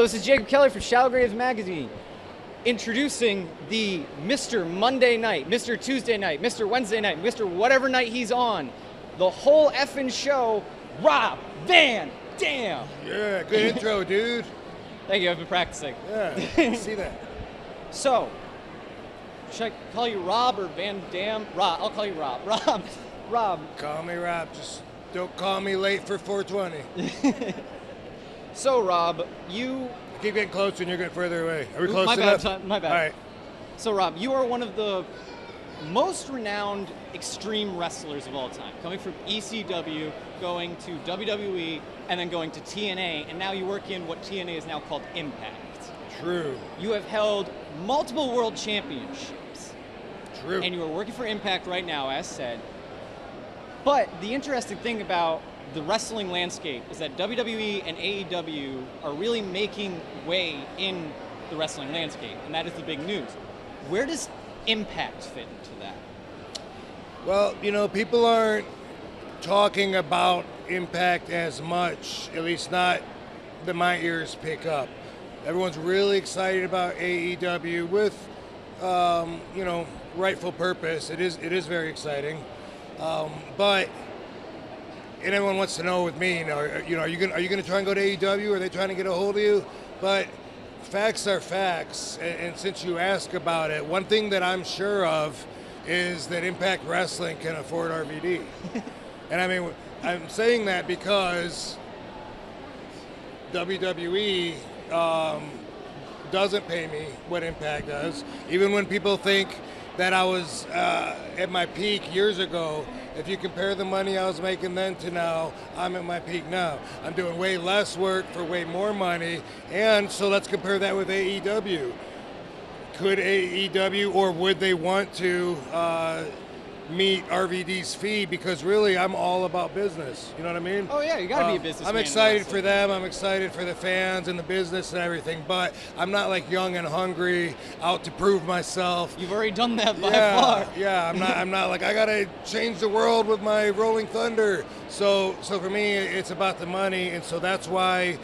Hello, this is Jacob Kelly from Shallow Graves Magazine, introducing the Mr. Monday night, Mr. Tuesday night, Mr. Wednesday night, Mr. whatever night he's on, the whole effing show, Rob Van Dam. Yeah, good intro, dude. Thank you, I've been practicing. Yeah, see that. So, should I call you Rob or Van Dam? Rob, I'll call you Rob. Rob. Call me Rob, just don't call me late for 420. So, Rob, you... Keep getting closer and you're getting further away. Are we close my enough? Bad, my bad. All right. So, Rob, you are one of the most renowned extreme wrestlers of all time, coming from ECW, going to WWE, and then going to TNA, and now you work in what TNA is now called Impact. True. You have held multiple world championships. True. And you are working for Impact right now, as said. But the interesting thing about the wrestling landscape is that WWE and AEW are really making way in the wrestling landscape, and that is the big news. Where does Impact fit into that? Well, you know, people aren't talking about Impact as much, at least not that my ears pick up. Everyone's really excited about AEW with, you know, rightful purpose. It is very exciting, but. And everyone wants to know with me, are you gonna try and go to AEW? Are they trying to get a hold of you? But facts are facts, and since you ask about it, one thing that I'm sure of is that Impact Wrestling can afford RVD. And I mean, I'm saying that because WWE doesn't pay me what Impact does. Even when people think that I was at my peak years ago, if you compare the money I was making then to now, I'm at my peak now. I'm doing way less work for way more money, and so let's compare that with AEW. Could AEW, or would they want to meet RVD's fee? Because really, I'm all about business. You know what I mean? Oh yeah, you gotta be a businessman. I'm excited for them. I'm excited for the fans and the business and everything. But I'm not like young and hungry, out to prove myself. You've already done that by far. Yeah, I'm not like I gotta change the world with my Rolling Thunder. So for me, it's about the money, and so that's why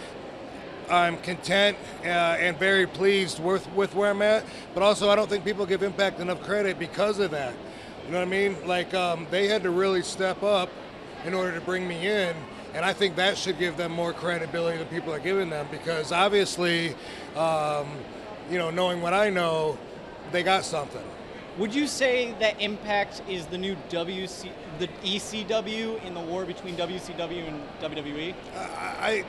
I'm content and very pleased with where I'm at. But also, I don't think people give Impact enough credit because of that. You know what I mean? Like, they had to really step up in order to bring me in, and I think that should give them more credibility than people are giving them, because obviously, you know, knowing what I know, they got something. Would you say that Impact is the new the ECW in the war between WCW and WWE? I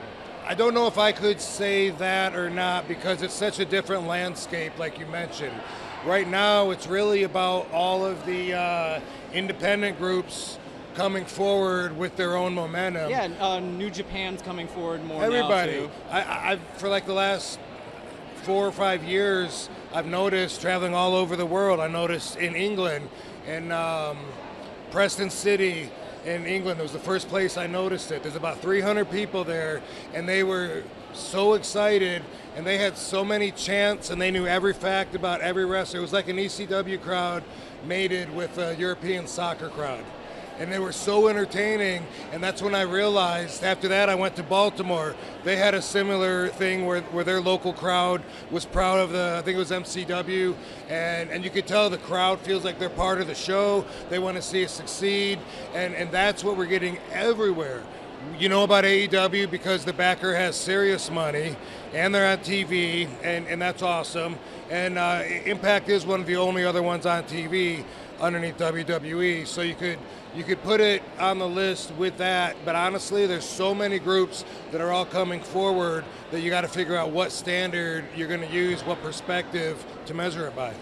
don't know if I could say that or not, because it's such a different landscape, like you mentioned. Right now, it's really about all of the independent groups coming forward with their own momentum. Yeah, New Japan's coming forward more Everybody. now, too. I've for like the last 4 or 5 years, I've noticed traveling all over the world. I noticed in England, in Preston City in England, it was the first place I noticed it. There's about 300 people there, and they were so excited, and they had so many chants, and they knew every fact about every wrestler. It was like an ECW crowd mated with a European soccer crowd. And they were so entertaining, and that's when I realized. After that, I went to Baltimore. They had a similar thing where their local crowd was proud of I think it was MCW, and you could tell the crowd feels like they're part of the show. They want to see us succeed, and that's what we're getting everywhere. You know about AEW because the backer has serious money, and they're on TV, and that's awesome. And Impact is one of the only other ones on TV underneath WWE, so you could put it on the list with that. But honestly, there's so many groups that are all coming forward that you got to figure out what standard you're going to use, what perspective to measure it by.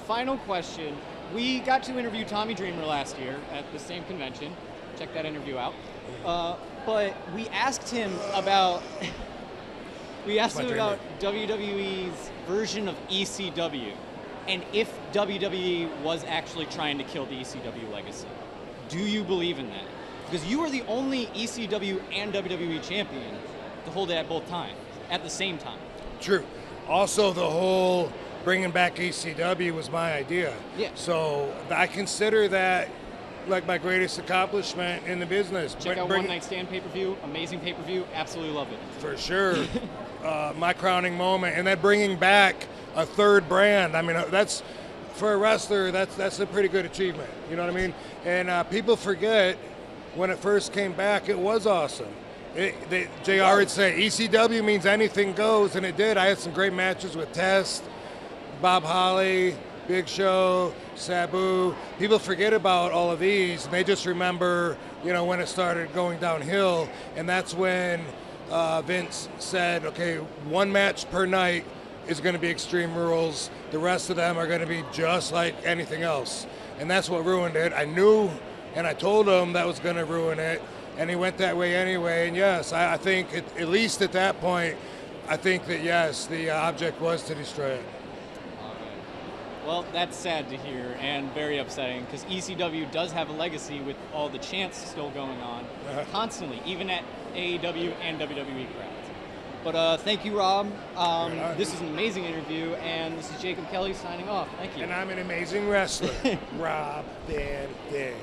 Final question. We got to interview Tommy Dreamer last year at the same convention. Check that interview out. But we asked him about WWE's version of ECW, and if WWE was actually trying to kill the ECW legacy. Do you believe in that? Because you are the only ECW and WWE champion to hold it at both times, at the same time. True. Also, the whole bringing back ECW was my idea. Yeah. So I consider that like my greatest accomplishment in the business. Check out One Night Stand pay-per-view, amazing pay-per-view, absolutely love it. For sure. my crowning moment. And then bringing back a third brand. I mean, that's for a wrestler. That's a pretty good achievement. You know what I mean? And people forget when it first came back, it was awesome. JR would say ECW means anything goes, and it did. I had some great matches with Test, Bob Holly, Big Show, Sabu. People forget about all of these, and they just remember, when it started going downhill, and that's when Vince said, okay, one match per night is going to be Extreme Rules. The rest of them are going to be just like anything else, and that's what ruined it. I knew, and I told him that was going to ruin it, and he went that way anyway. And yes, I think at least at that point, I think that yes, the object was to destroy it. Well, that's sad to hear and very upsetting because ECW does have a legacy with all the chants still going on constantly, even at AEW and WWE crowds. But thank you, Rob. This is an amazing interview, and this is Jacob Kelly signing off. Thank you. And I'm an amazing wrestler, Rob Van Dam.